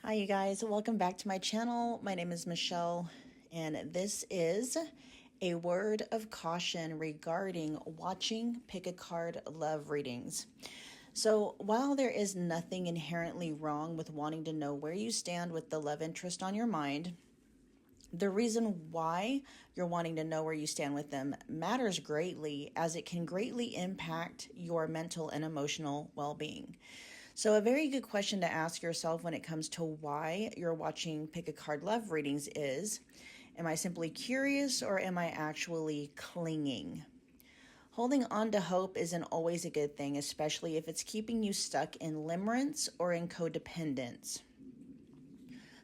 Hi you guys, welcome back to my channel. My name is Michelle and this is a word of caution regarding watching pick a card love readings. So while there is nothing inherently wrong with wanting to know where you stand with the love interest on your mind, the reason why you're wanting to know where you stand with them matters greatly, as it can greatly impact your mental and emotional well-being. So a very good question to ask yourself when it comes to why you're watching pick a card love readings is, am I simply curious or am I actually clinging? Holding on to hope isn't always a good thing, especially if it's keeping you stuck in limerence or in codependence.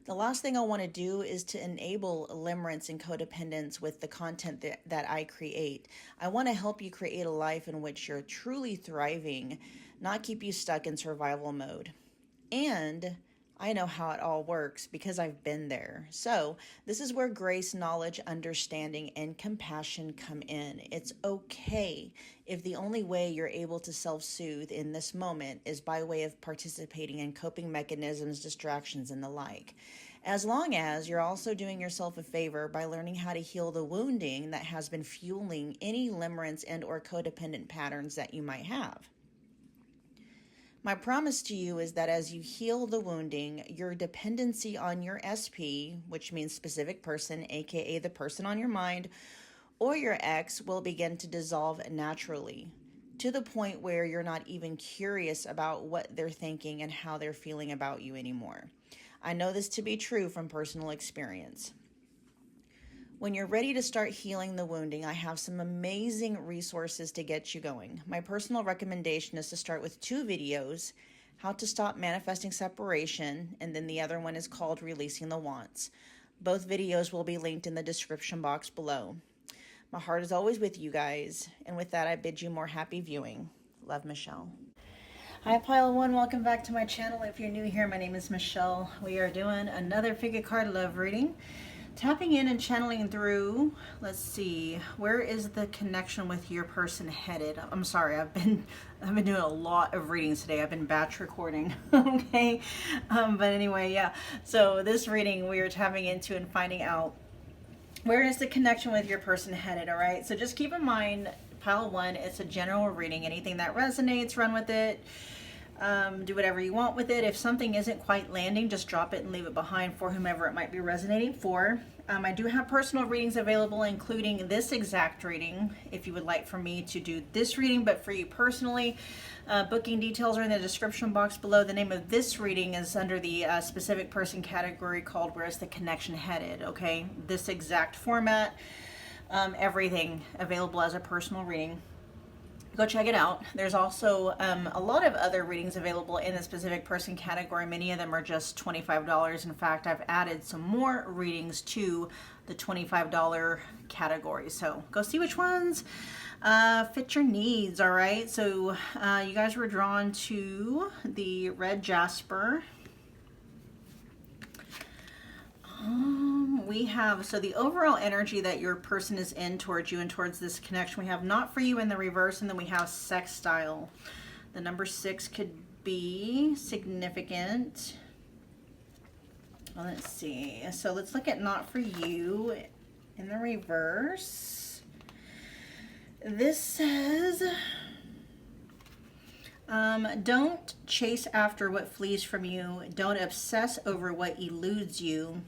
The last thing I want to do is to enable limerence and codependence with the content that I create. I want to help you create a life in which you're truly thriving, not keep you stuck in survival mode. And I know how it all works because I've been there. So this is where grace, knowledge, understanding, and compassion come in. It's okay if the only way you're able to self-soothe in this moment is by way of participating in coping mechanisms, distractions, and the like. As long as you're also doing yourself a favor by learning how to heal the wounding that has been fueling any limerence and or codependent patterns that you might have. My promise to you is that as you heal the wounding, your dependency on your SP, which means specific person, aka the person on your mind, or your ex, will begin to dissolve naturally, to the point where you're not even curious about what they're thinking and how they're feeling about you anymore. I know this to be true from personal experience. When you're ready to start healing the wounding, I have some amazing resources to get you going. My personal recommendation is to start with 2 videos, how to stop manifesting separation, and then the other one is called Releasing the Wants. Both videos will be linked in the description box below. My heart is always with you guys, and with that I bid you more happy viewing. Love, Michelle. Hi Pile 1, welcome back to my channel. If you're new here, my name is Michelle. We are doing another pick a card love reading. Tapping in and channeling through, let's see, where is the connection with your person headed? I'm sorry, I've been doing a lot of readings today. I've been batch recording, okay? But anyway, yeah. So this reading we are tapping into and finding out where is the connection with your person headed, all right? So just keep in mind, Pile 1, it's a general reading. Anything that resonates, run with it. Do whatever you want with it. If something isn't quite landing, just drop it and leave it behind for whomever it might be resonating for. I do have personal readings available, including this exact reading, if you would like for me to do this reading, but for you personally, booking details are in the description box below. The name of this reading is under the specific person category called Where's the Connection Headed, okay? This exact format, everything available as a personal reading. Go check it out. There's also a lot of other readings available in the specific person category. Many of them are just $25. In fact, I've added some more readings to the $25 category. So go see which ones fit your needs, all right? So you guys were drawn to the Red Jasper. We have, so the overall energy that your person is in towards you and towards this connection, we have not for you in the reverse, and then we have sextile. The number 6 could be significant. Well, let's see. So let's look at not for you in the reverse. This says, don't chase after what flees from you. Don't obsess over what eludes you.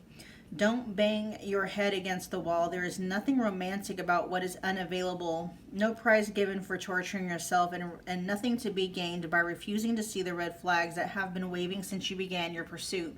Don't bang your head against the wall. There is nothing romantic about what is unavailable. No prize given for torturing yourself, and nothing to be gained by refusing to see the red flags that have been waving since you began your pursuit.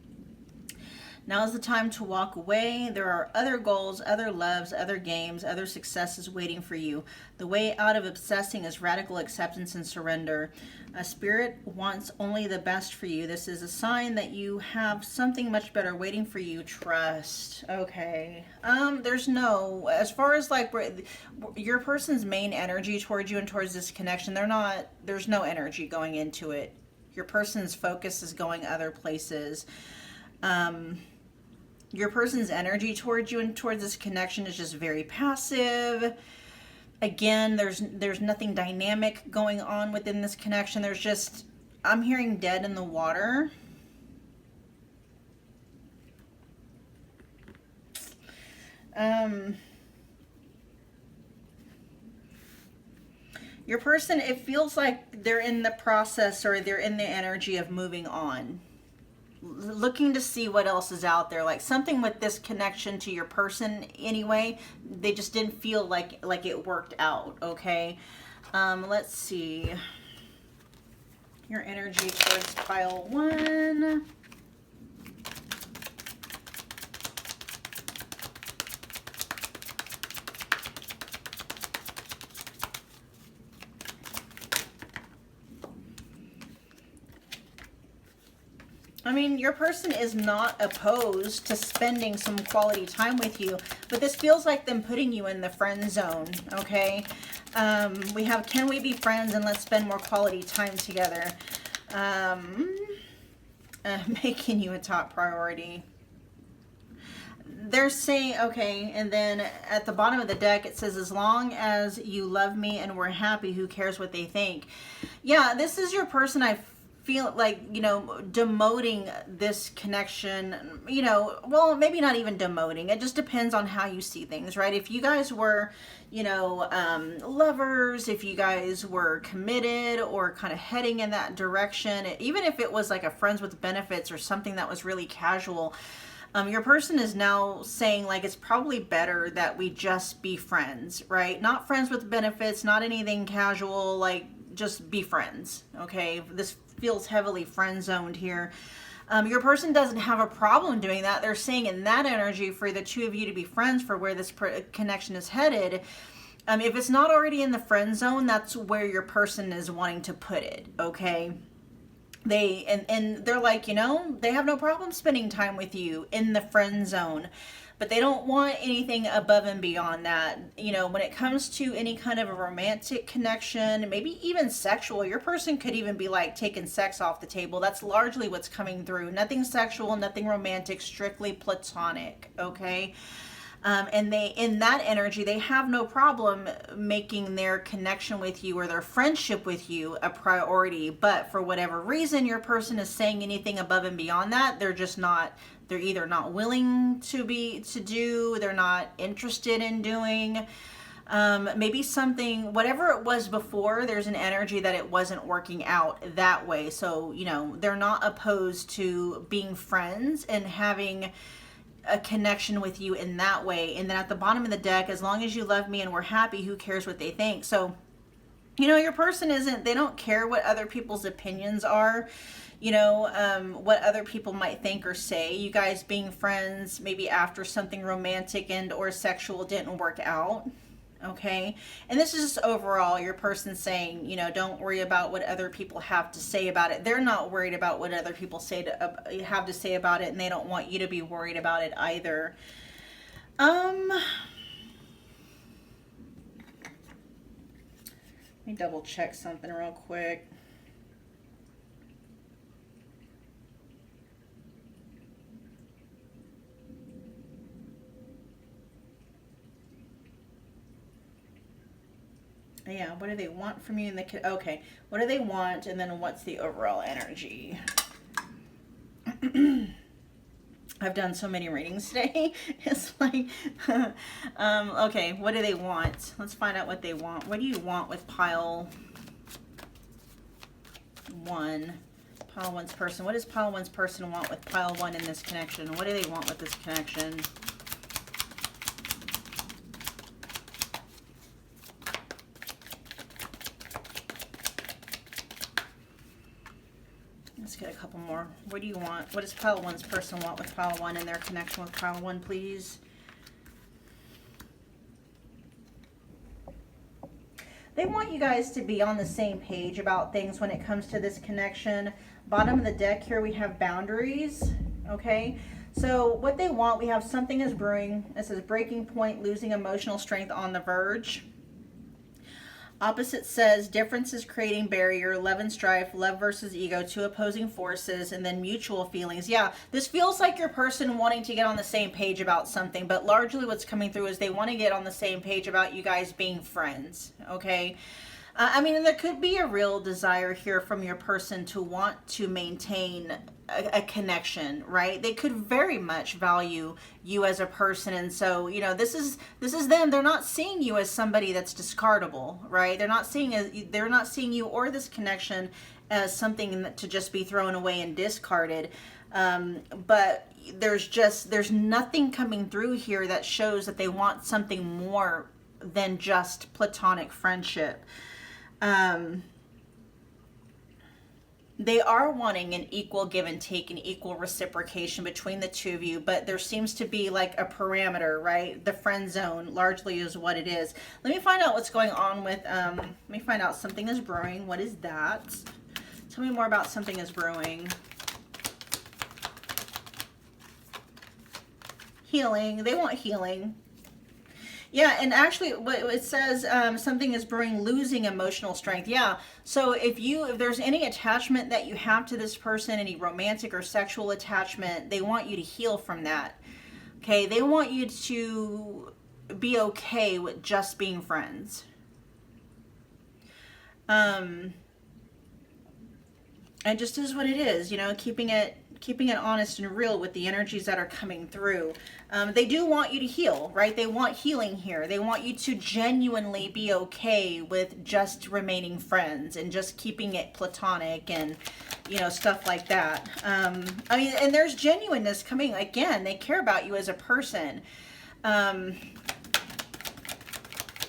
Now is the time to walk away. There are other goals, other loves, other games, other successes waiting for you. The way out of obsessing is radical acceptance and surrender. A spirit wants only the best for you. This is a sign that you have something much better waiting for you. Trust. Okay. There's no, as far as like your person's main energy towards you and towards this connection, there's no energy going into it. Your person's focus is going other places. Your person's energy towards you and towards this connection is just very passive. Again, there's nothing dynamic going on within this connection. There's just, I'm hearing dead in the water. Your person, it feels like they're in the process or they're in the energy of moving on. Looking to see what else is out there, like something with this connection to your person anyway. They just didn't feel like it worked out. Okay, let's see your energy towards pile 1. I mean, your person is not opposed to spending some quality time with you, but this feels like them putting you in the friend zone, okay? We have, can we be friends and let's spend more quality time together? Making you a top priority. They're saying, okay, and then at the bottom of the deck, it says, as long as you love me and we're happy, who cares what they think? Yeah, this is your person. I feel like, you know, demoting this connection, you know, well, maybe not even demoting. It just depends on how you see things, right? If you guys were, you know, lovers, if you guys were committed or kind of heading in that direction, even if it was like a friends with benefits or something that was really casual, your person is now saying like it's probably better that we just be friends, right? Not friends with benefits, not anything casual, like just be friends, okay? This feels heavily friend zoned here. Your person doesn't have a problem doing that. They're saying in that energy for the two of you to be friends for where this connection is headed. If it's not already in the friend zone, that's where your person is wanting to put it, okay? And they're like, you know, they have no problem spending time with you in the friend zone, but they don't want anything above and beyond that. You know, when it comes to any kind of a romantic connection, maybe even sexual, your person could even be like taking sex off the table. That's largely what's coming through. Nothing sexual, nothing romantic, strictly platonic, okay? And they, in that energy, they have no problem making their connection with you or their friendship with you a priority. But for whatever reason, your person is saying anything above and beyond that, they're just not, they're either not willing to do, they're not interested in doing. Maybe something, whatever it was before, there's an energy that it wasn't working out that way. So, you know, they're not opposed to being friends and having a connection with you in that way. And then at the bottom of the deck, as long as you love me and we're happy, who cares what they think? So, you know, your person isn't, they don't care what other people's opinions are, you know, what other people might think or say. You guys being friends, maybe after something romantic and or sexual didn't work out, okay? And this is just overall your person saying, you know, don't worry about what other people have to say about it. They're not worried about what other people have to say about it, and they don't want you to be worried about it either. Let me double check something real quick. Yeah, what do they want from you? Okay, what do they want, and then what's the overall energy? I've done so many readings today. It's like, okay, what do they want? Let's find out what they want. What do you want with pile 1? Pile 1's person. What does pile 1's person want with pile 1 in this connection? What do they want with this connection? Let's get a couple more. What do you want? What does pile 1's person want with pile 1 and their connection with pile 1, please? They want you guys to be on the same page about things when it comes to this connection. Bottom of the deck here, we have boundaries, okay? So what they want, we have something is brewing. It says breaking point, losing emotional strength, on the verge. Opposite says differences creating barrier, love and strife, love versus ego, two opposing forces, and then mutual feelings. Yeah, this feels like your person wanting to get on the same page about something, but largely what's coming through is they want to get on the same page about you guys being friends, okay? I mean, there could be a real desire here from your person to want to maintain a connection, right? They could very much value you as a person, and so this is them. They're not seeing you as somebody that's discardable, right? They're not seeing you or this connection as something to just be thrown away and discarded. But there's nothing coming through here that shows that they want something more than just platonic friendship. They are wanting an equal give and take, an equal reciprocation between the two of you, but there seems to be like a parameter, right? The friend zone largely is what it is. Let me find out what's going on with, let me find out something is brewing. What is that? Tell me more about something is brewing. Healing. They want healing. Yeah, and actually what it says, something is brewing, losing emotional strength. Yeah, so if there's any attachment that you have to this person, any romantic or sexual attachment, they want you to heal from that. Okay, they want you to be okay with just being friends. And just is what it is, keeping it honest and real with the energies that are coming through. They do want you to heal, right? They want healing here. They want you to genuinely be okay with just remaining friends and just keeping it platonic and, stuff like that. I mean, and there's genuineness coming. Again, they care about you as a person.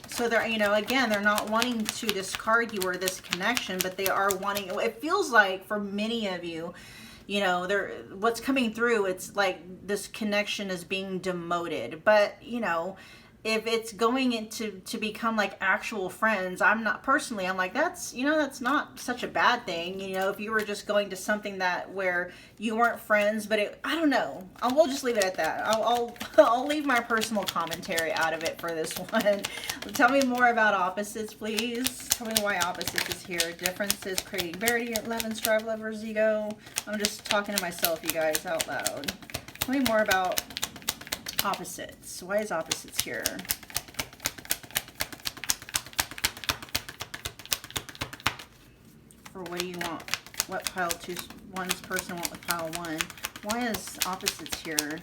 So they're, again, they're not wanting to discard you or this connection, but they are wanting, it feels like for many of you, what's coming through, it's like this connection is being demoted. But, if it's going into to become like actual friends, I'm like, that's not such a bad thing. If you were just going to something where you weren't friends, but I don't know. We'll just leave it at that. I'll leave my personal commentary out of it for this one. Tell me more about opposites, please. Tell me why opposites is here. Differences, creating verity, 11, strive, lovers, ego. I'm just talking to myself, you guys, out loud. Tell me more about opposites. Why is opposites here? For what do you want? What pile one's person want with pile 1? Why is opposites here?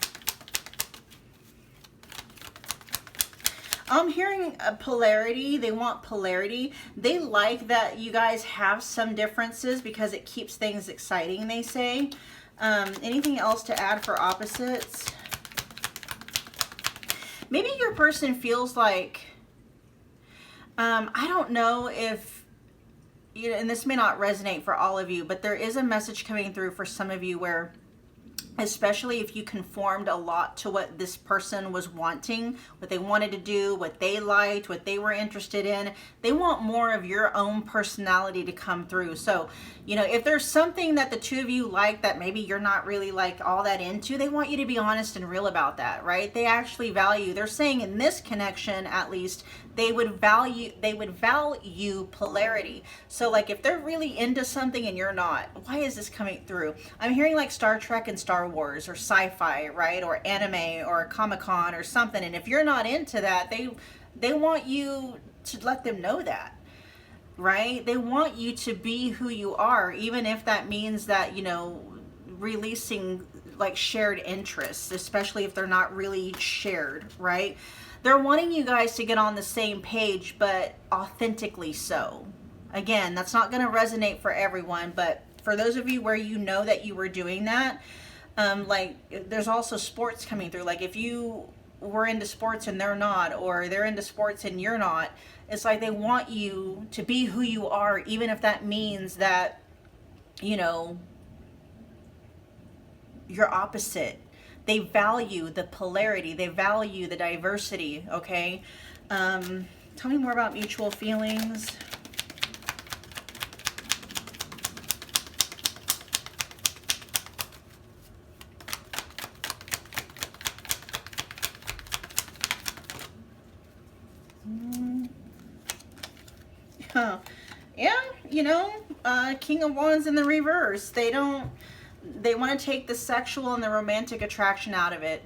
I'm hearing a polarity. They want polarity. They like that you guys have some differences because it keeps things exciting, they say. Anything else to add for opposites? Maybe your person feels like, I don't know if, and this may not resonate for all of you, but there is a message coming through for some of you where, especially if you conformed a lot to what this person was wanting, what they wanted to do, what they liked, what they were interested in, they want more of your own personality to come through. So, if there's something that the two of you like that maybe you're not really like all that into, they want you to be honest and real about that, right? They actually value, they're saying in this connection, at least, they would value polarity. So like if they're really into something and you're not, why is this coming through? I'm hearing like Star Trek and Star Wars or sci-fi, right? Or anime or Comic-Con or something. And if you're not into that, they want you to let them know that, right? They want you to be who you are, even if that means that, releasing like shared interests, especially if they're not really shared, right? They're wanting you guys to get on the same page, but authentically so. Again, that's not going to resonate for everyone, but for those of you where that you were doing that, like there's also sports coming through. Like if you were into sports and they're not, or they're into sports and you're not, it's like they want you to be who you are, even if that means that, you're opposite. They value the polarity. They value the diversity, okay? Tell me more about mutual feelings. Yeah, King of Wands in the reverse. They want to take the sexual and the romantic attraction out of it.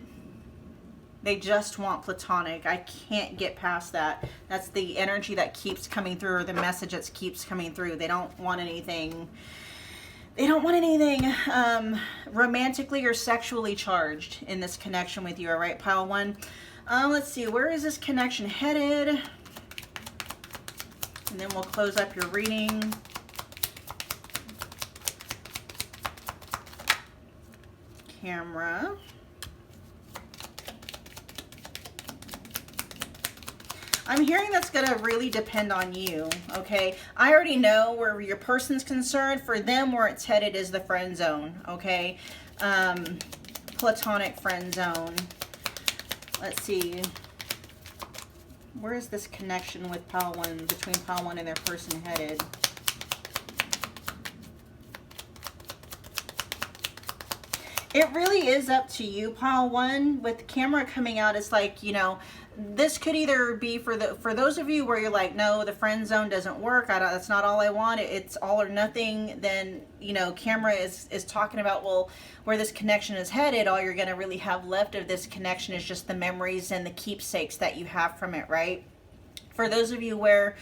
They just want platonic. I can't get past that. That's the energy that keeps coming through, or the message that keeps coming through. They don't want anything. They don't want anything romantically or sexually charged in this connection with you. All right, pile one. Let's see, where is this connection headed? And then we'll close up your reading. Camera. I'm hearing that's going to really depend on you, okay? I already know where your person's concerned. For them, where it's headed is the friend zone, okay? Platonic friend zone. Let's see. Where is this connection with pile one, between pile one and their person headed? It really is up to you, pile one. With the camera coming out, it's like, you know, this could either be for those of you where you're like, no, the friend zone doesn't work. That's not all I want. It's all or nothing. Then, you know, camera is talking about, well, where this connection is headed, all you're going to really have left of this connection is just the memories and the keepsakes that you have from it, right? For those of you where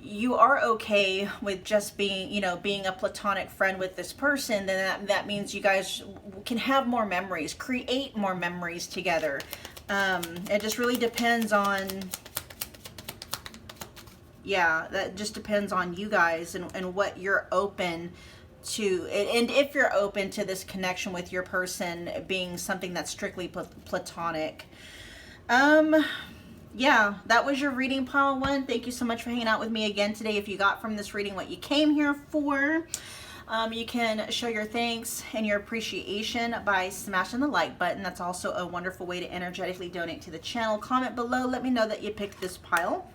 you are okay with just being, you know, being a platonic friend with this person, then that means you guys can have more memories, create more memories together. It just really depends on, yeah, that just depends on you guys and what you're open to, and if you're open to this connection with your person being something that's strictly platonic. Yeah, that was your reading, pile one. Thank you so much for hanging out with me again today. If you got from this reading what you came here for, you can show your thanks and your appreciation by smashing the like button. That's also a wonderful way to energetically donate to the channel. Comment below. Let me know that you picked this pile.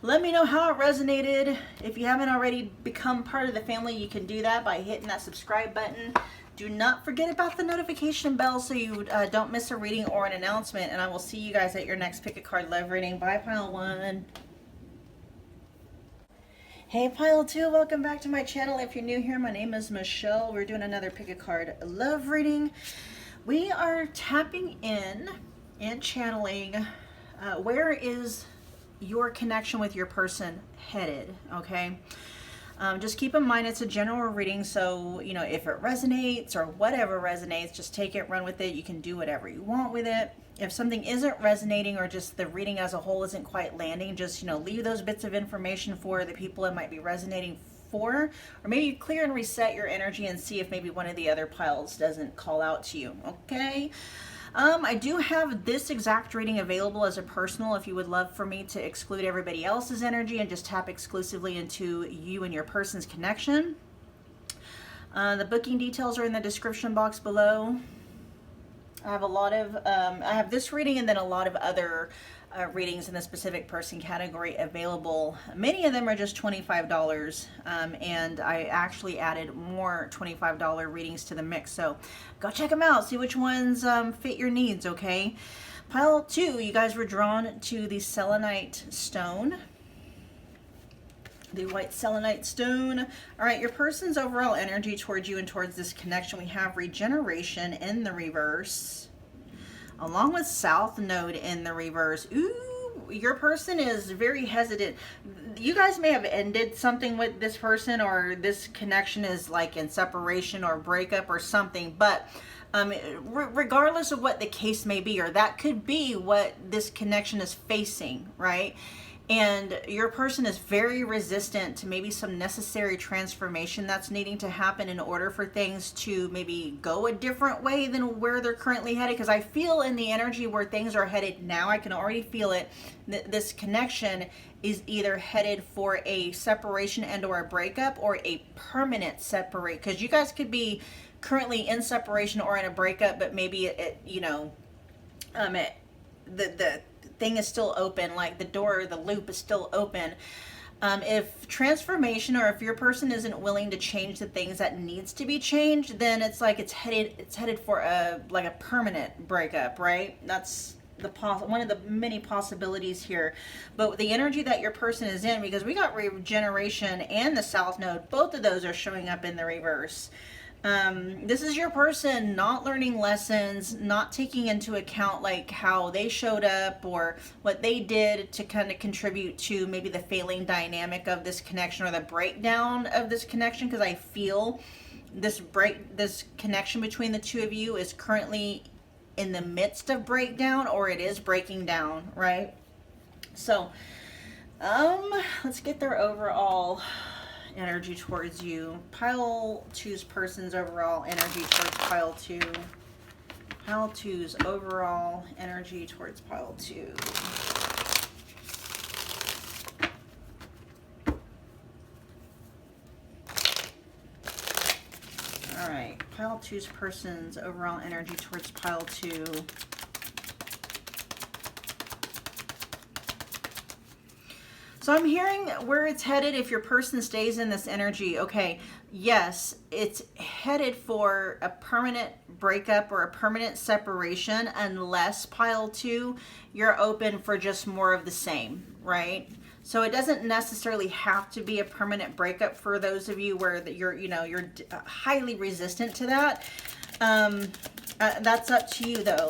Let me know how it resonated. If you haven't already become part of the family, you can do that by hitting that subscribe button. Do not forget about the notification bell so you don't miss a reading or an announcement. And I will see you guys at your next Pick a Card Love reading. Bye, pile one. Hey, pile two. Welcome back to my channel. If you're new here, my name is Michelle. We're doing another Pick a Card Love reading. We are tapping in and channeling where is your connection with your person headed, okay? Just keep in mind it's a general reading, so, you know, if it resonates or whatever resonates, just take it, run with it. You can do whatever you want with it. If something isn't resonating or just the reading as a whole isn't quite landing, just, you know, leave those bits of information for the people it might be resonating for, or maybe clear and reset your energy and see if maybe one of the other piles doesn't call out to you, okay? I do have this exact reading available as a personal if you would love for me to exclude everybody else's energy and just tap exclusively into you and your person's connection. The booking details are in the description box below. I have a lot of, I have this reading and then a lot of other readings in the specific person category available. Many of them are just $25, and I actually added more $25 readings to the mix, so go check them out, see which ones fit your needs, okay? Pile two, you guys were drawn to the selenite stone, the white selenite stone. All right, your person's overall energy towards you and towards this connection, we have regeneration in the reverse, along with South Node in the reverse. Ooh, your person is very hesitant. You guys may have ended something with this person, or this connection is like in separation or breakup or something, but regardless of what the case may be, or that could be what this connection is facing, right? And your person is very resistant to maybe some necessary transformation that's needing to happen in order for things to maybe go a different way than where they're currently headed. Because I feel in the energy where things are headed now, I can already feel it. This connection is either headed for a separation and or a breakup, or a permanent separate. Because you guys could be currently in separation or in a breakup, but maybe you know, the thing is still open, like the door, the loop is still open. If transformation, or if your person isn't willing to change the things that needs to be changed, then it's like it's headed for a like a permanent breakup, right? That's the one of the many possibilities here. But the energy that your person is in, because we got regeneration and the South Node, both of those are showing up in the reverse. This is your person not learning lessons, not taking into account like how they showed up or what they did to kind of contribute to maybe the failing dynamic of this connection or the breakdown of this connection. Because I feel this connection between the two of you is currently in the midst of breakdown, or it is breaking down, right? So, let's get their overall energy towards you. Pile 2's person's overall energy towards pile 2. Pile 2's overall energy towards pile 2. All right, pile 2's person's overall energy towards pile 2. So I'm hearing where it's headed if your person stays in this energy. Okay, yes, it's headed for a permanent breakup or a permanent separation unless pile 2, you're open for just more of the same, right? So it doesn't necessarily have to be a permanent breakup for those of you where you're highly resistant to that. That's up to you though,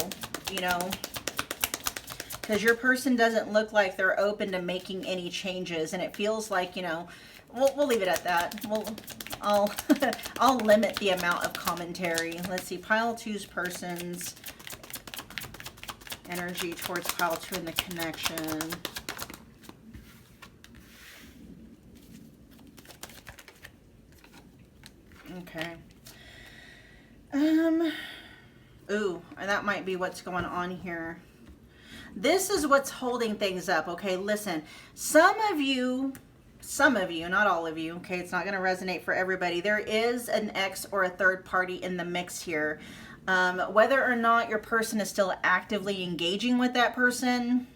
because your person doesn't look like they're open to making any changes, and it feels like, we'll leave it at that. I'll limit the amount of commentary. Let's see, pile 2's person's energy towards pile 2 in the connection. Okay. Ooh, that might be what's going on here. This is what's holding things up. Okay, listen, some of you, not all of you, okay, it's not going to resonate for everybody. There is an ex or a third party in the mix here. Whether or not your person is still actively engaging with that person,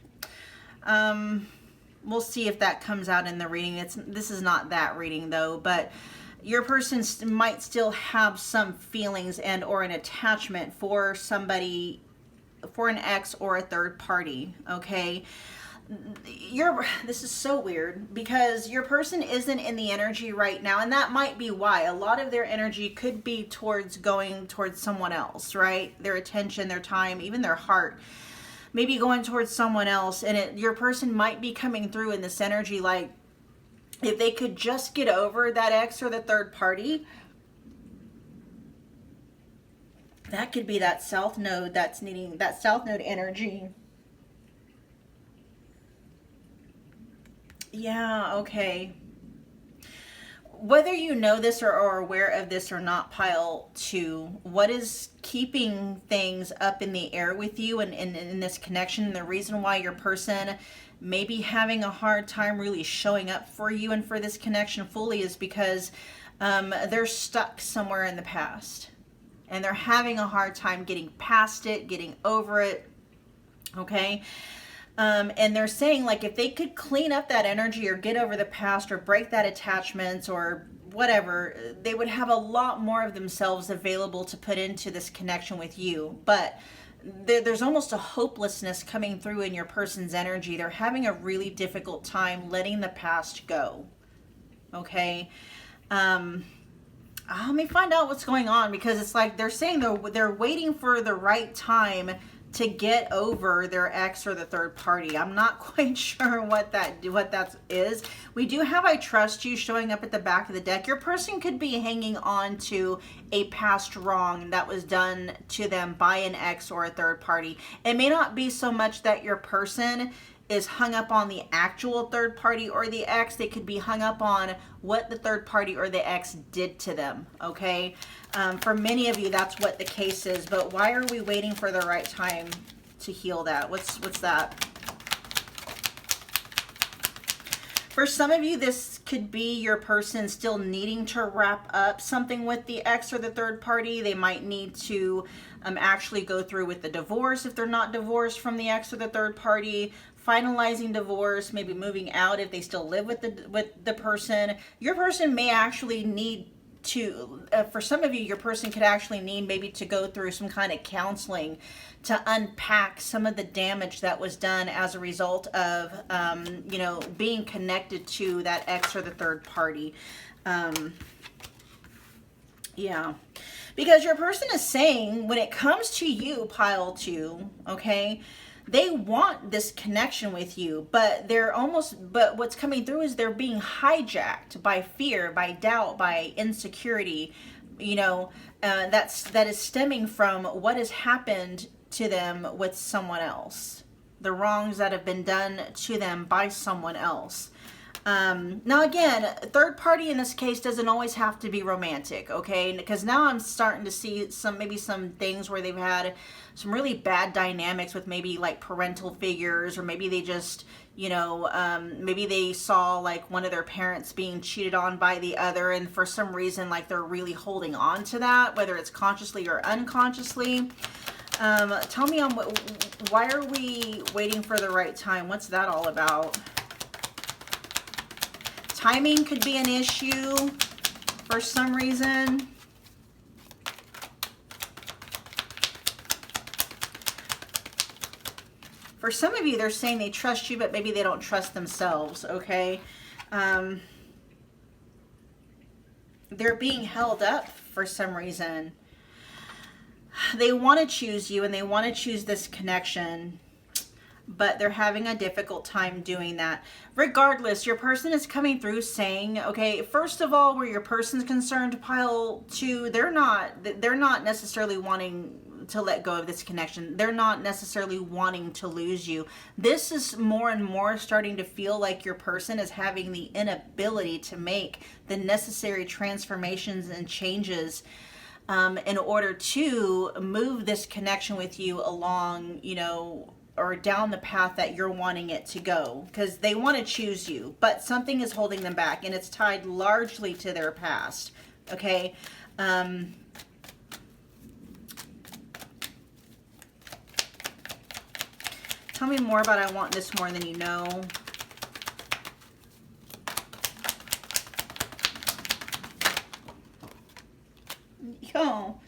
we'll see if that comes out in the reading. This is not that reading though, but your person might still have some feelings and or an attachment for somebody, for an ex or a third party, okay? This is so weird because your person isn't in the energy right now, and that might be why. A lot of their energy could be towards going towards someone else, right? Their attention, their time, even their heart, maybe going towards someone else, and your person might be coming through in this energy like, if they could just get over that ex or the third party, that could be that south node that's needing that south node energy. Yeah, okay. Whether you know this or are aware of this or not, pile 2, what is keeping things up in the air with you and in this connection, the reason why your person may be having a hard time really showing up for you and for this connection fully is because they're stuck somewhere in the past. And they're having a hard time getting past it, getting over it, okay? And they're saying, like, if they could clean up that energy or get over the past or break that attachment or whatever, they would have a lot more of themselves available to put into this connection with you. But there's almost a hopelessness coming through in your person's energy. They're having a really difficult time letting the past go, okay? Let me find out what's going on, because it's like they're saying they're waiting for the right time to get over their ex or the third party. I'm not quite sure what that is. We do have I trust you showing up at the back of the deck. Your person could be hanging on to a past wrong that was done to them by an ex or a third party. It may not be so much that your person is hung up on the actual third party or the ex. They could be hung up on what the third party or the ex did to them, okay? For many of you, that's what the case is, but why are we waiting for the right time to heal that? What's that? For some of you, this could be your person still needing to wrap up something with the ex or the third party. They might need to actually go through with the divorce if they're not divorced from the ex or the third party, finalizing divorce, maybe moving out if they still live with the person. Your person may actually need to, for some of you, your person could actually need maybe to go through some kind of counseling to unpack some of the damage that was done as a result of, being connected to that ex or the third party. Yeah. Because your person is saying when it comes to you, pile two, okay, they want this connection with you, but but what's coming through is they're being hijacked by fear, by doubt, by insecurity, you know, that is stemming from what has happened to them with someone else, the wrongs that have been done to them by someone else. Now again, third party in this case doesn't always have to be romantic, okay? Because now I'm starting to see maybe some things where they've had some really bad dynamics with maybe like parental figures, or maybe they just, maybe they saw like one of their parents being cheated on by the other, and for some reason, like they're really holding on to that, whether it's consciously or unconsciously. Tell me why are we waiting for the right time? What's that all about? Timing could be an issue for some reason. For some of you, they're saying they trust you, but maybe they don't trust themselves, okay? They're being held up for some reason. They want to choose you and they want to choose this connection, but they're having a difficult time doing that. Regardless, your person is coming through saying, okay, first of all, where your person's concerned, pile two, they're not necessarily wanting to let go of this connection. They're not necessarily wanting to lose you. This is more and more starting to feel like your person is having the inability to make the necessary transformations and changes in order to move this connection with you along, or down the path that you're wanting it to go, because they want to choose you, but something is holding them back, and it's tied largely to their past. Okay. Tell me more about I want this more than you know. Yo.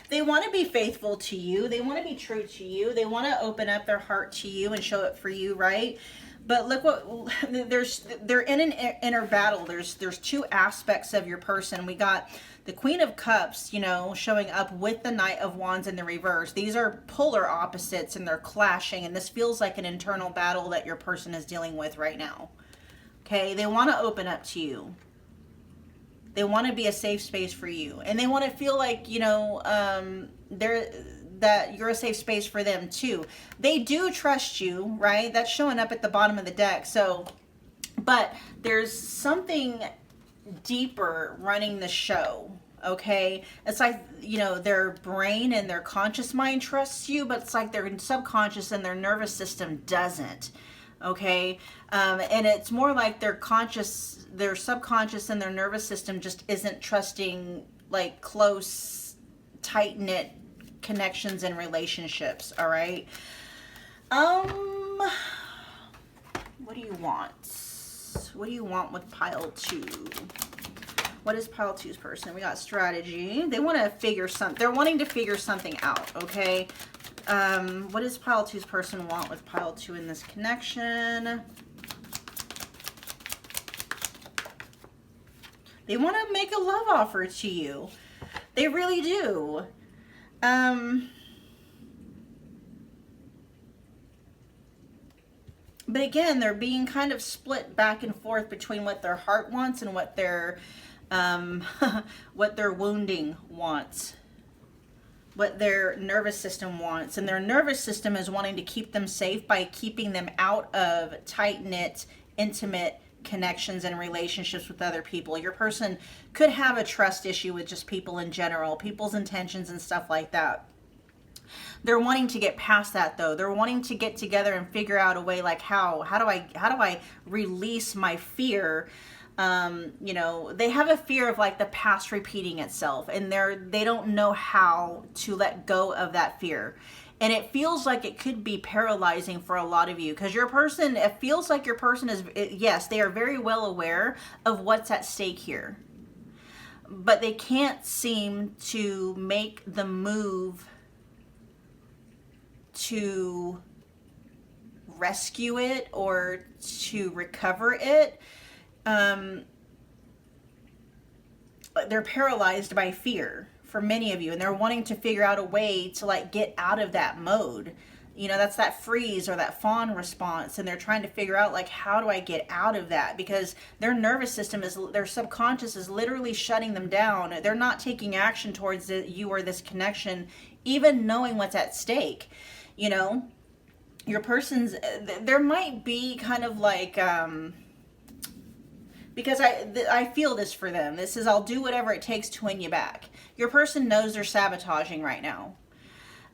They want to be faithful to you. They want to be true to you. They want to open up their heart to you and show it for you, right? But look what they're in an inner battle. There's two aspects of your person. We got the Queen of Cups, showing up with the Knight of Wands in the reverse. These are polar opposites and they're clashing, and this feels like an internal battle that your person is dealing with right now. Okay, they want to open up to you. They want to be a safe space for you, and they want to feel like that you're a safe space for them too. They do trust you, right? That's showing up at the bottom of the deck. So, but there's something deeper running the show. Okay, it's like their brain and their conscious mind trusts you, but it's like their subconscious and their nervous system doesn't. Okay, and it's more like their subconscious and their nervous system just isn't trusting like close, tight-knit connections and relationships. All right. What do you want? What do you want with pile two? What is pile two's person? We got strategy. They want to figure something. They're wanting to figure something out. Okay. What does pile two's person want with pile two in this connection? They want to make a love offer to you. They really do. But again, they're being kind of split back and forth between what their heart wants and what their what their wounding wants, what their nervous system wants. And their nervous system is wanting to keep them safe by keeping them out of tight-knit, intimate connections and relationships with other people. Your person could have a trust issue with just people in general, people's intentions and stuff like that. They're wanting to get past that though. They're wanting to get together and figure out a way like how do I release my fear. They have a fear of like the past repeating itself, and they don't know how to let go of that fear. And it feels like it could be paralyzing for a lot of you, because it feels like your person is, yes, they are very well aware of what's at stake here, but they can't seem to make the move to rescue it or to recover it. they're paralyzed by fear for many of you, and they're wanting to figure out a way to like get out of that mode. You know, that's that freeze or that fawn response, and they're trying to figure out like, how do I get out of that? Because their nervous system is, their subconscious is literally shutting them down. They're not taking action towards you or this connection, even knowing what's at stake. You know, your person's, there might be kind of like, because I feel this for them. This is, I'll do whatever it takes to win you back. Your person knows they're sabotaging right now.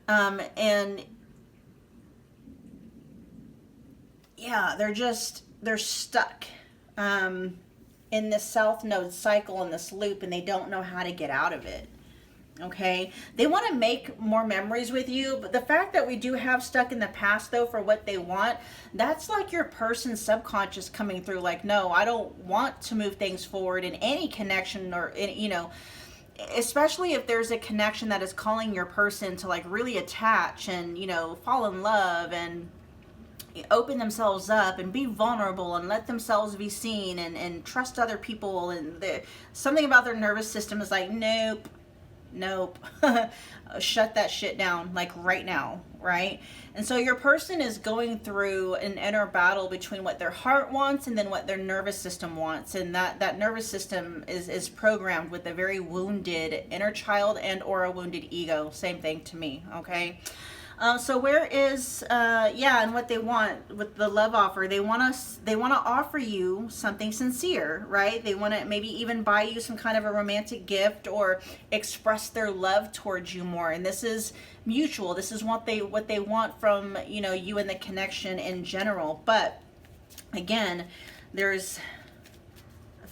And yeah, they're stuck in this South Node cycle, in this loop, and they don't know how to get out of it. Okay, they want to make more memories with you, but the fact that we do have stuck in the past though for what they want, that's like your person's subconscious coming through like, no, I don't want to move things forward in any connection, or in, you know, especially if there's a connection that is calling your person to like really attach and, you know, fall in love and open themselves up and be vulnerable and let themselves be seen and trust other people. And something about their nervous system is like, nope, shut that shit down, like right now, right? And so your person is going through an inner battle between what their heart wants and then what their nervous system wants. And that nervous system is programmed with a very wounded inner child and or a wounded ego. Same thing to me, okay? So where is, and what they want with the love offer, they want to offer you something sincere, right? They want to maybe even buy you some kind of a romantic gift or express their love towards you more. And this is mutual. This is what they want from, you know, you and the connection in general. But again, there's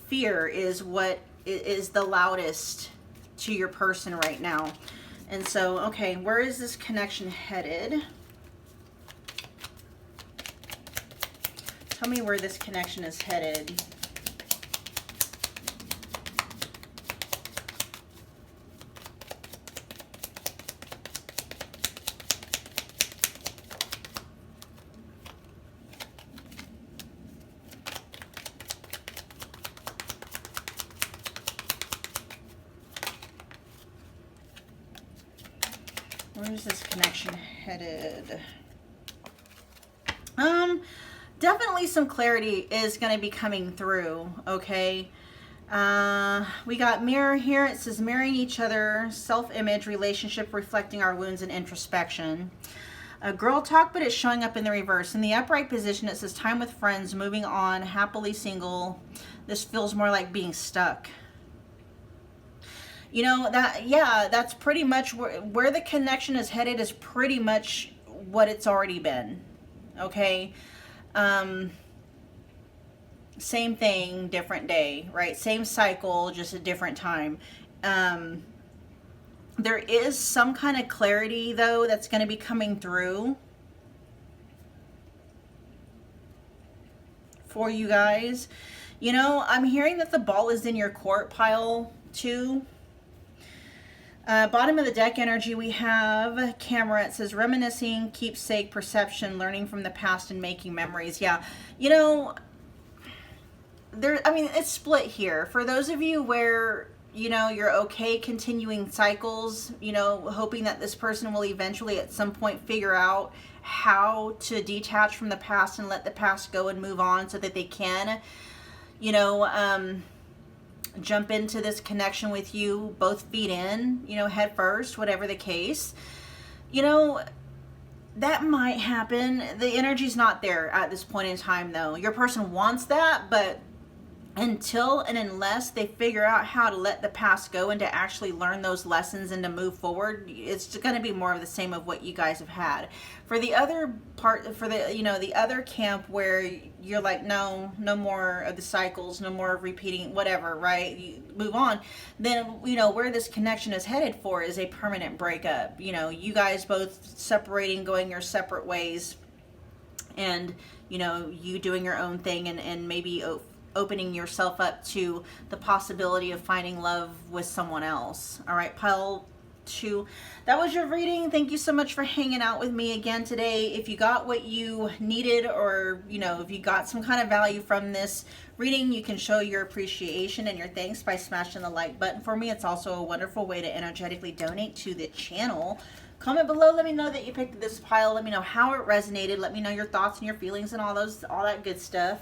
fear is what is the loudest to your person right now. And so, okay, where is this connection headed? Tell me where this connection is headed. Where's this connection headed? Definitely some clarity is going to be coming through, okay? We got mirror here. It says mirroring each other, self-image, relationship reflecting our wounds and introspection. Girl talk, but it's showing up in the reverse. In the upright position, it says time with friends, moving on, happily single. This feels more like being stuck. You know, that's pretty much where the connection is headed, is pretty much what it's already been, okay? Same thing, different day, right? Same cycle, just a different time. There is some kind of clarity, though, that's going to be coming through for you guys. You know, I'm hearing that the ball is in your court pile, too. Bottom of the deck energy, we have camera. It says reminiscing, keepsake, perception, learning from the past and making memories. Yeah, you know, it's split here. For those of you where, you know, you're okay continuing cycles, you know, hoping that this person will eventually at some point figure out how to detach from the past and let the past go and move on so that they can, you know, jump into this connection with you, both feet in, you know, head first, whatever the case. You know, that might happen. The energy's not there at this point in time, though. Your person wants that, but until and unless they figure out how to let the past go and to actually learn those lessons and to move forward, it's going to be more of the same of what you guys have had. For the other part, for the, you know, the other camp where you're like, no more of the cycles, no more of repeating, whatever, right? You move on. Then, you know, where this connection is headed for is a permanent breakup. You know, you guys both separating, going your separate ways, and, you know, you doing your own thing and maybe opening yourself up to the possibility of finding love with someone else. All right, pile 2. That was your reading. Thank you so much for hanging out with me again today. If you got what you needed, or if you got some kind of value from this reading, you can show your appreciation and your thanks by smashing the like button for me. It's also a wonderful way to energetically donate to the channel. Comment below, let me know that you picked this pile. Let me know how it resonated. Let me know your thoughts and your feelings and all that good stuff.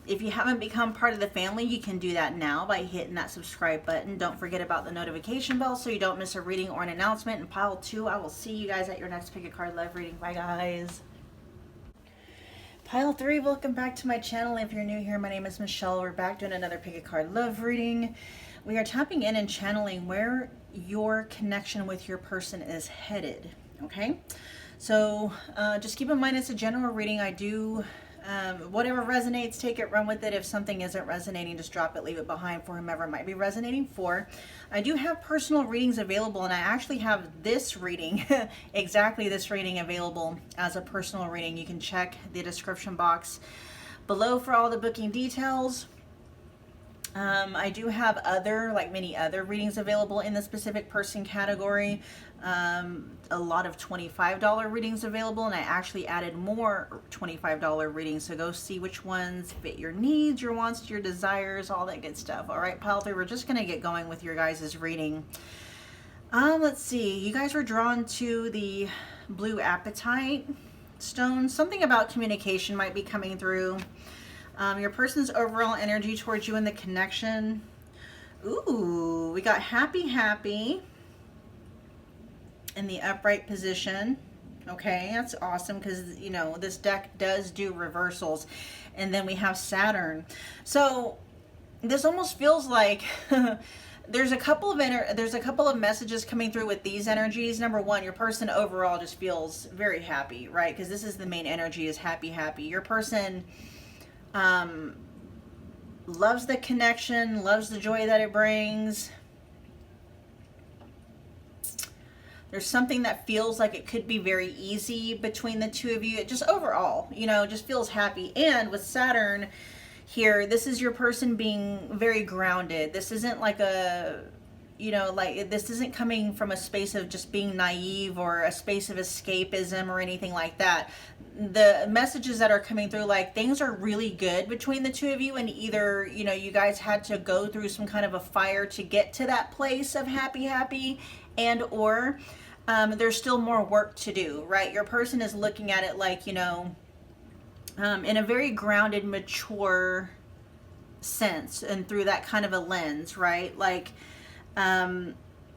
If you haven't become part of the family, you can do that now by hitting that subscribe button. Don't forget about the notification bell so you don't miss a reading or an announcement. In pile 2, I will see you guys at your next Pick a Card Love reading. Bye, guys. Pile 3, welcome back to my channel. If you're new here, my name is Michelle. We're back doing another Pick a Card Love reading. We are tapping in and channeling where your connection with your person is headed. Okay, so just keep in mind it's a general reading. I do whatever resonates, take it, run with it. If something isn't resonating, just drop it, leave it behind for whomever it might be resonating for. I do have personal readings available, and I actually have this reading, exactly this reading, available as a personal reading. You can check the description box below for all the booking details. I do have many other readings available in the specific person category. A lot of $25 readings available, and I actually added more $25 readings, so go see which ones fit your needs, your wants, your desires, all that good stuff. All right, pile 3, we're just going to get going with your guys' reading. Let's see, you guys were drawn to the blue apatite stone. Something about communication might be coming through. Your person's overall energy towards you and the connection. Ooh, we got happy in the upright position. Okay, that's awesome because, this deck does do reversals. And then we have Saturn. So this almost feels like there's a couple of messages coming through with these energies. Number one, your person overall just feels very happy, right? Because this is the main energy, is happy. Your person loves the connection, loves the joy that it brings. There's something that feels like it could be very easy between the two of you. It just overall, just feels happy. And with Saturn here, this is your person being very grounded. This isn't like this isn't coming from a space of just being naive or a space of escapism or anything like that. The messages that are coming through, like, things are really good between the two of you, and either, you guys had to go through some kind of a fire to get to that place of happy, and or there's still more work to do, right? Your person is looking at it like, in a very grounded, mature sense, and through that kind of a lens, right? Like,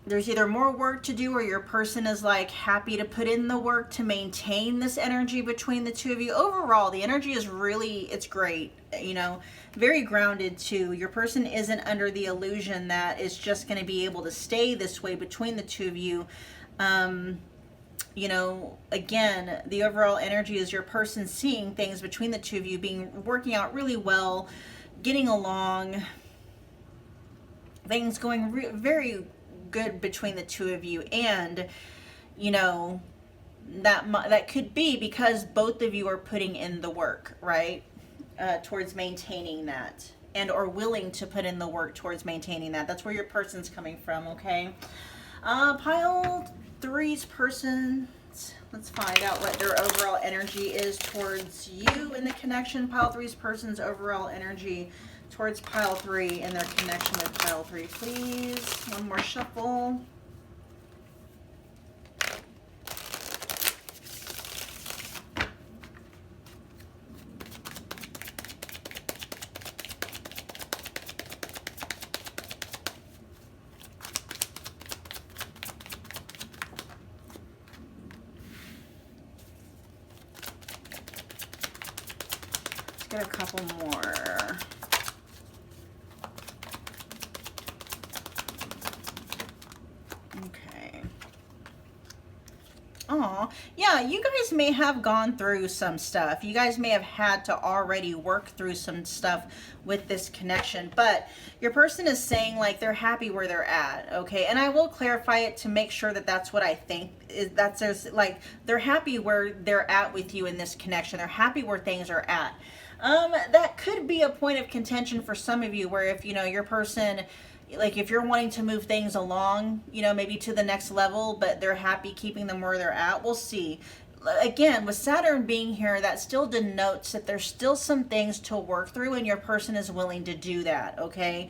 there's either more work to do, or your person is like happy to put in the work to maintain this energy between the two of you. Overall, the energy is it's great, very grounded too. Your person isn't under the illusion that it's just going to be able to stay this way between the two of you. Again, the overall energy is your person seeing things between the two of you working out really well, getting along, things going very good between the two of you. And that could be because both of you are putting in the work, right, towards maintaining that, and or willing to put in the work towards maintaining that. That's where your person's coming from. Okay, pile 3's person, let's find out what their overall energy is towards you in the connection. Pile 3's person's overall energy towards pile 3 and their connection with pile 3, please. One more shuffle. Let's get a couple more. Aw, yeah, you guys may have gone through some stuff. You guys may have had to already work through some stuff with this connection, but your person is saying like they're happy where they're at, okay? And I will clarify it to make sure that that's what I think is, like they're happy where they're at with you in this connection. They're happy where things are at. That could be a point of contention for some of you, where if, you know, your person like if you're wanting to move things along, you know, maybe to the next level, but they're happy keeping them where they're at. We'll see. Again, with Saturn being here, that still denotes that there's still some things to work through, and your person is willing to do that, okay?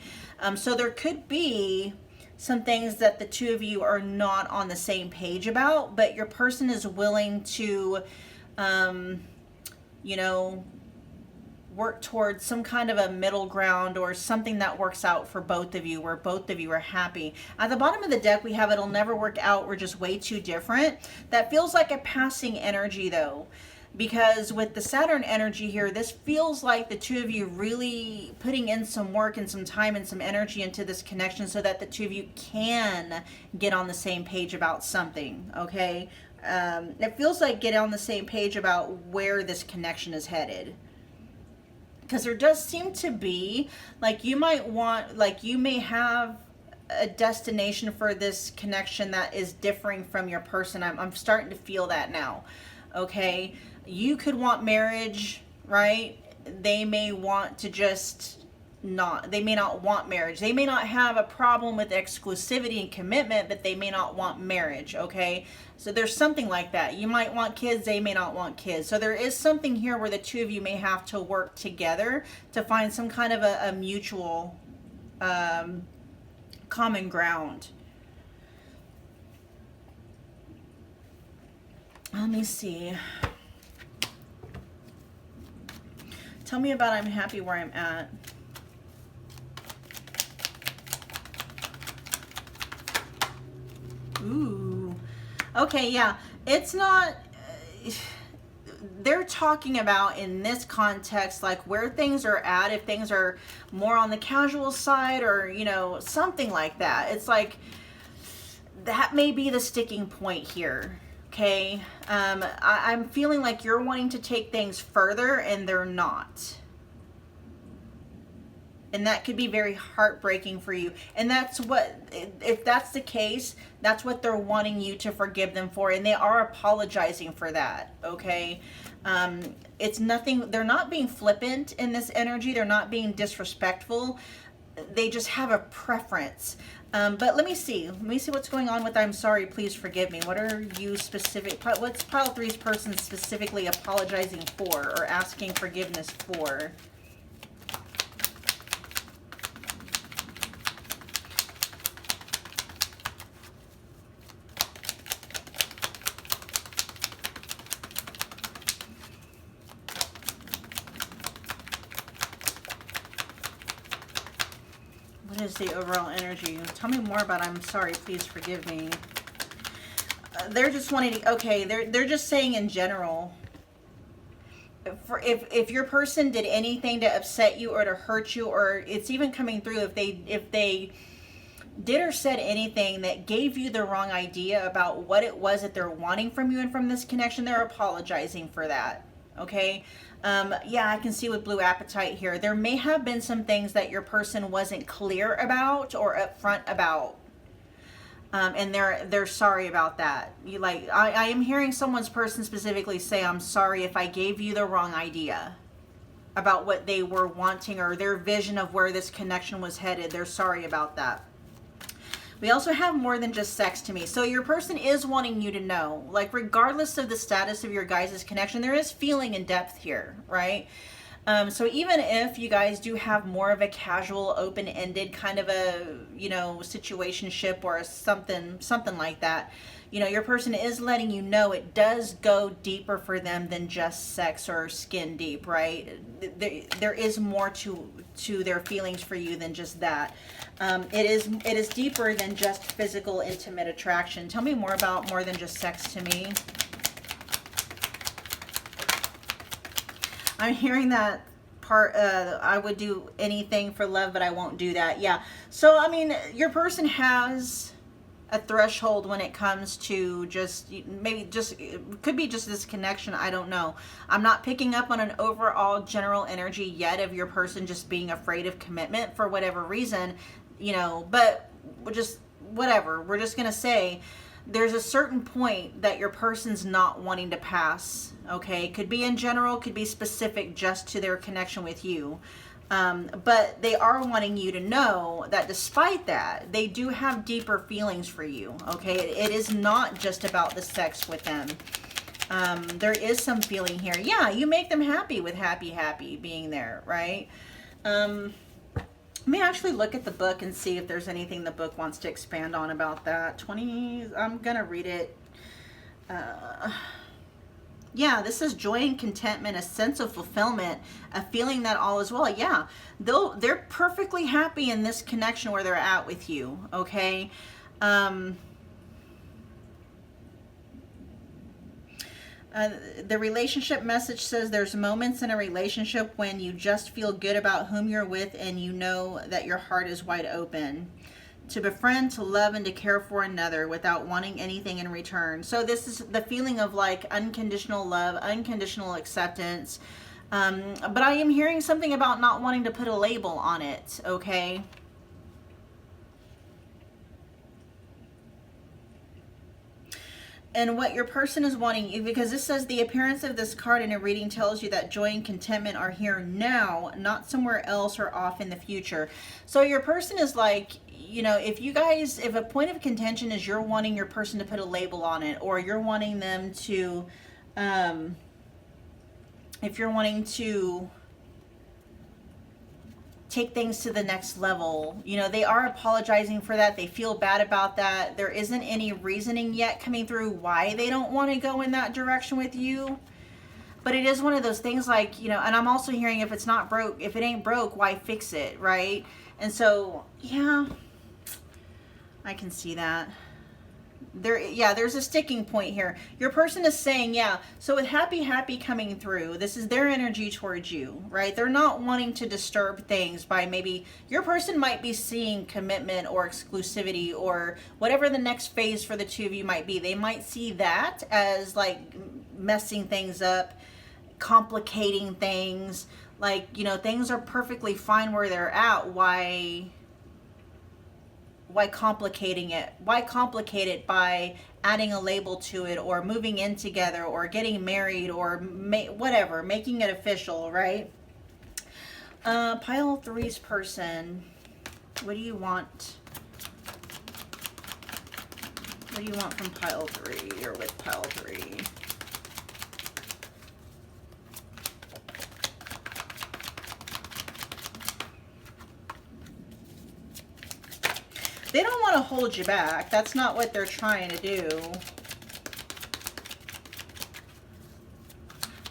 So there could be some things that the two of you are not on the same page about, but your person is willing to, you know, work towards some kind of a middle ground or something that works out for both of you, where both of you are happy. At the bottom of the deck, we have it'll never work out. We're just way too different. That feels like a passing energy though, because with the Saturn energy here, this feels like the two of you really putting in some work and some time and some energy into this connection so that the two of you can get on the same page about something, okay? It feels like get on the same page about where this connection is headed. Because there does seem to be, like you might want, like you may have a destination for this connection that is differing from your person. I'm starting to feel that now, okay? You could want marriage, right? They may want to just not, they may not want marriage. They may not have a problem with exclusivity and commitment, but they may not want marriage, okay? So there's something like that. You might want kids, they may not want kids. So there is something here where the two of you may have to work together to find some kind of a mutual common ground. Let me see. Tell me about I'm happy where I'm at. Ooh. Okay, yeah. It's not... they're talking about in this context, like where things are at, if things are more on the casual side or, you know, something like that. It's like, that may be the sticking point here. Okay. I'm feeling like you're wanting to take things further and they're not. And that could be very heartbreaking for you. And that's what, if that's the case, that's what they're wanting you to forgive them for. And they are apologizing for that, okay? It's nothing, they're not being flippant in this energy. They're not being disrespectful. They just have a preference. But let me see what's going on with I'm sorry, please forgive me. What are you specific, what's pile three's person specifically apologizing for or asking forgiveness for? What is the overall energy? Tell me more about I'm sorry, please forgive me. They're just wanting to, okay, they're just saying in general, if your person did anything to upset you or to hurt you, or it's even coming through if they did or said anything that gave you the wrong idea about what it was that they're wanting from you and from this connection, they're apologizing for that, okay? Yeah, I can see with blue apatite here. There may have been some things that your person wasn't clear about or upfront about. And they're sorry about that. You like, I am hearing someone's person specifically say, I'm sorry if I gave you the wrong idea about what they were wanting or their vision of where this connection was headed. They're sorry about that. We also have more than just sex to me. So your person is wanting you to know, like regardless of the status of your guys' connection, there is feeling and depth here, right? So even if you guys do have more of a casual, open-ended kind of a, you know, situationship or something like that, you know, your person is letting you know it does go deeper for them than just sex or skin deep, right? There is more to their feelings for you than just that. It is deeper than just physical, intimate attraction. Tell me more about more than just sex to me. I'm hearing that part, I would do anything for love, but I won't do that. Yeah. So, I mean, your person has a threshold when it comes to just, maybe just, it could be just this connection. I don't know. I'm not picking up on an overall general energy yet of your person just being afraid of commitment for whatever reason, you know, but just whatever. We're just going to say there's a certain point that your person's not wanting to pass. Okay, could be in general, could be specific just to their connection with you. But they are wanting you to know that despite that, they do have deeper feelings for you, okay? It is not just about the sex with them. There is some feeling here. Yeah, you make them happy with happy being there, right? Let me actually look at the book and see if there's anything the book wants to expand on about that. I'm going to read it. Yeah, this is joy and contentment, a sense of fulfillment, a feeling that all is well. Yeah, they're perfectly happy in this connection where they're at with you, okay? The relationship message says there's moments in a relationship when you just feel good about whom you're with and you know that your heart is wide open. To befriend, to love, and to care for another without wanting anything in return. So this is the feeling of like unconditional love, unconditional acceptance. But I am hearing something about not wanting to put a label on it, okay? And what your person is wanting you, because this says the appearance of this card in a reading tells you that joy and contentment are here now, not somewhere else or off in the future. So your person is like, you know, if a point of contention is you're wanting your person to put a label on it, or you're wanting them to, if you're wanting to take things to the next level, you know, they are apologizing for that. They feel bad about that. There isn't any reasoning yet coming through why they don't want to go in that direction with you. But it is one of those things like, you know, and I'm also hearing if it's not broke, if it ain't broke, why fix it, right? And so, yeah, I can see that. There's a sticking point here. Your person is saying, yeah, so with happy coming through, this is their energy towards you, right? They're not wanting to disturb things by maybe, your person might be seeing commitment or exclusivity or whatever the next phase for the two of you might be. They might see that as like messing things up, complicating things, like, you know, things are perfectly fine where they're at. Why complicating it? Why complicate it by adding a label to it or moving in together or getting married or whatever, making it official, right? Pile 3's person, what do you want? What do you want from pile 3 or with pile 3? They don't want to hold you back. That's not what they're trying to do.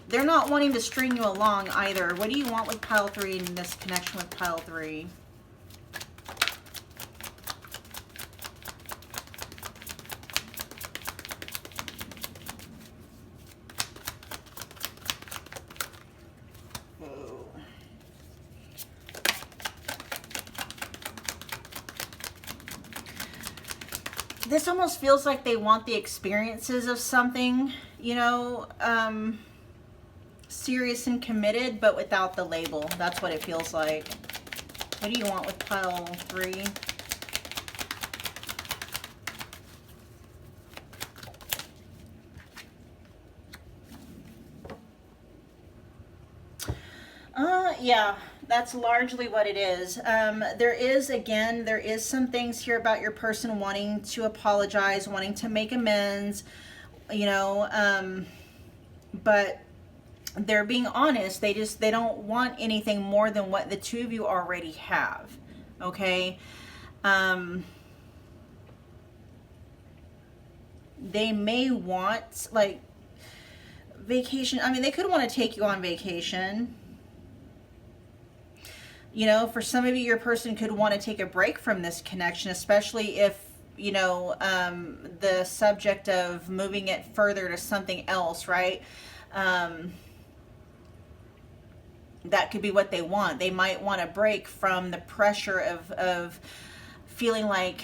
They're not wanting to string you along either. What do you want with pile 3 in this connection with pile 3? This almost feels like they want the experiences of something, you know, serious and committed, but without the label. That's what it feels like. What do you want with pile 3? Yeah, that's largely what it is. There is some things here about your person wanting to apologize, wanting to make amends, you know, but they're being honest. They don't want anything more than what the two of you already have, okay? They may want, like, vacation. I mean, they could want to take you on vacation. You know, for some of you, your person could want to take a break from this connection, especially if, you know, the subject of moving it further to something else, right? That could be what they want. They might want a break from the pressure of feeling like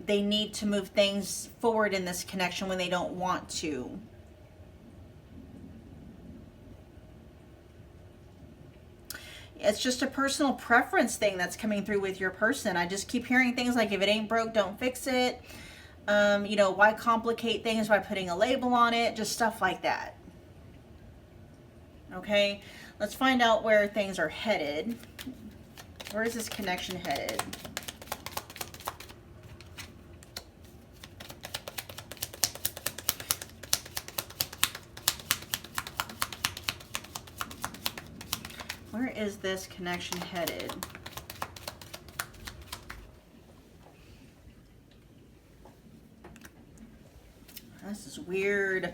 they need to move things forward in this connection when they don't want to. It's just a personal preference thing that's coming through with your person. I just keep hearing things like, if it ain't broke, don't fix it. You know, why complicate things by putting a label on it? Just stuff like that. Okay, let's find out where things are headed. Where is this connection headed? Where is this connection headed? This is weird.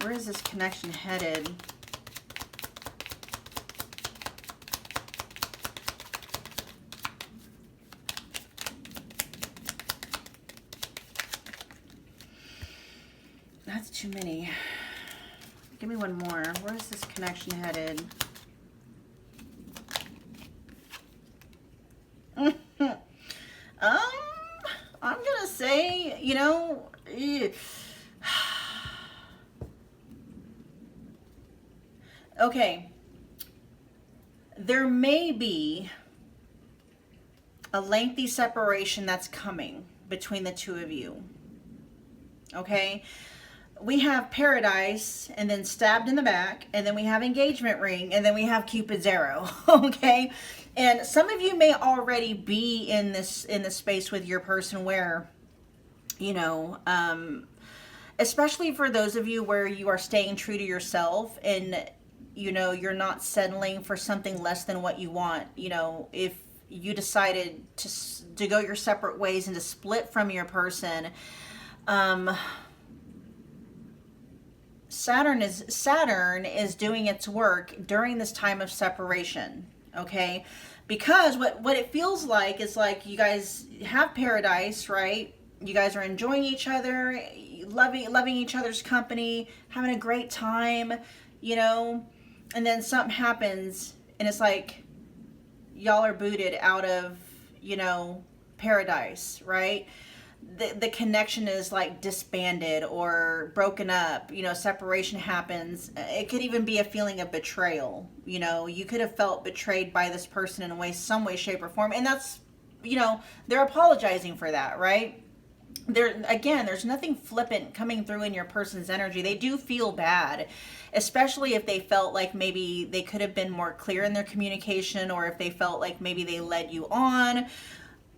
Where is this connection headed? That's too many. Give me one more. Where is this connection headed? I'm gonna say, you know, okay, there may be a lengthy separation that's coming between the two of you. Okay, we have paradise, and then stabbed in the back, and then we have engagement ring, and then we have Cupid's arrow. Okay, and some of you may already be in this space with your person where, you know, especially for those of you where you are staying true to yourself, and you know, you're not settling for something less than what you want. You know, if you decided to go your separate ways and to split from your person, Saturn is doing its work during this time of separation, okay? Because what it feels like is like you guys have paradise, right? You guys are enjoying each other, loving each other's company, having a great time, you know? And then something happens and it's like y'all are booted out of, you know, paradise, right? The connection is like disbanded or broken up, you know, separation happens. It could even be a feeling of betrayal. You know, you could have felt betrayed by this person in a way, some way, shape, or form. And that's, you know, they're apologizing for that, right? There's nothing flippant coming through in your person's energy. They do feel bad, especially if they felt like maybe they could have been more clear in their communication, or if they felt like maybe they led you on,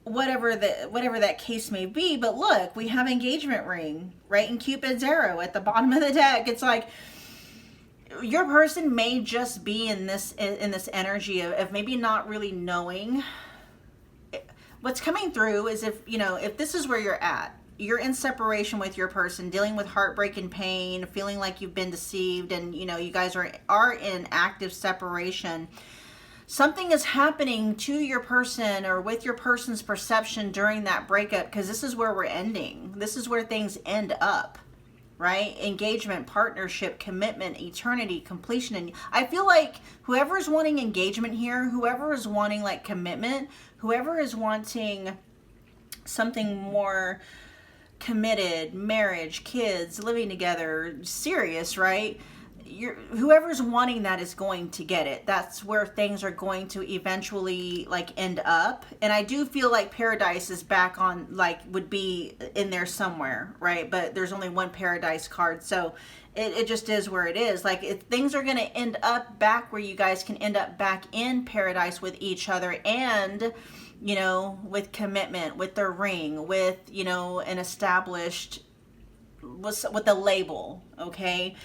whatever that case may be. But look, we have engagement ring, right? And Cupid's arrow at the bottom of the deck. It's like your person may just be in this energy of maybe not really knowing. What's coming through is, if you know, if this is where you're in separation with your person, dealing with heartbreak and pain, feeling like you've been deceived, and you know, you guys are in active separation. Something is happening to your person or with your person's perception during that breakup, because this is where we're ending. This is where things end up, right? Engagement, partnership, commitment, eternity, completion. And I feel like whoever is wanting engagement here, whoever is wanting like commitment, whoever is wanting something more committed, marriage, kids, living together, serious, right? Whoever's wanting that is going to get it. That's where things are going to eventually like end up. And I do feel like paradise is back on, like would be in there somewhere, right? But there's only one paradise card, so it just is where it is. Like things are going to end up back where you guys can end up back in paradise with each other, and you know, with commitment, with their ring, with, you know, an established, with a label, okay?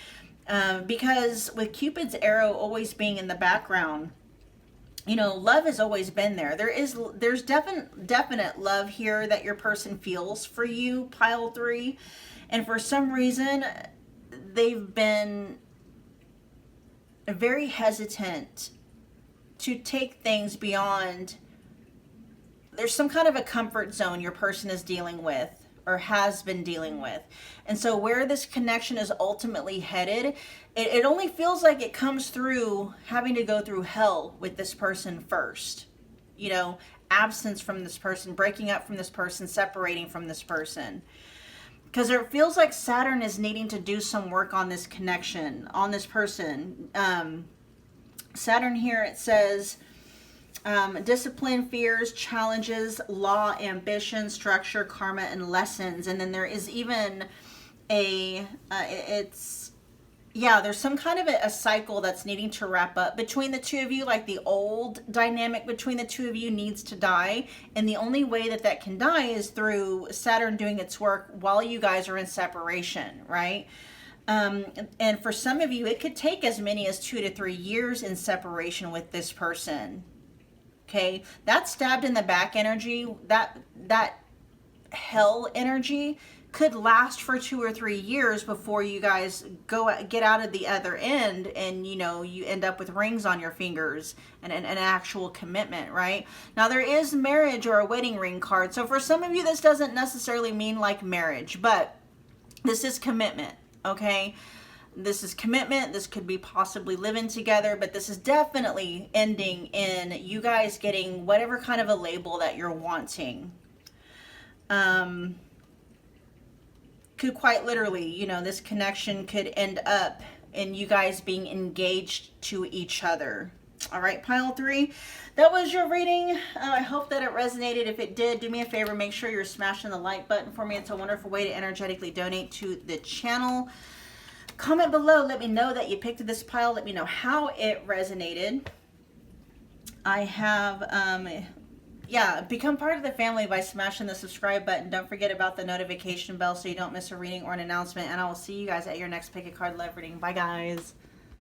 Because with Cupid's arrow always being in the background, you know, love has always been there. There's definite love here that your person feels for you, pile 3. And for some reason, they've been very hesitant to take things beyond. There's some kind of a comfort zone your person is dealing with or has been dealing with. And so where this connection is ultimately headed, it only feels like it comes through having to go through hell with this person first. You know, absence from this person, breaking up from this person, separating from this person. Because it feels like Saturn is needing to do some work on this connection, on this person. Saturn here, it says, discipline, fears, challenges, law, ambition, structure, karma, and lessons. And then there is even it's yeah, there's some kind of a cycle that's needing to wrap up between the two of you. Like the old dynamic between the two of you needs to die. And the only way that that can die is through Saturn doing its work while you guys are in separation, right? And for some of you, it could take as many as 2 to 3 years in separation with this person. Okay, that stabbed in the back energy, that hell energy could last for 2 or 3 years before you guys get out of the other end, and you know, you end up with rings on your fingers and an actual commitment, right? Now there is marriage or a wedding ring card, so for some of you this doesn't necessarily mean like marriage, but this is commitment. Okay, this is commitment. This could be possibly living together, but this is definitely ending in you guys getting whatever kind of a label that you're wanting. Could quite literally, you know, this connection could end up in you guys being engaged to each other. All right, pile 3. That was your reading. I hope that it resonated. If it did, do me a favor, make sure you're smashing the like button for me. It's a wonderful way to energetically donate to the channel. Comment below, let me know that you picked this pile. Let me know how it resonated. I have, yeah, become part of the family by smashing the subscribe button. Don't forget about the notification bell so you don't miss a reading or an announcement. And I will see you guys at your next Pick a Card Love reading. Bye, guys.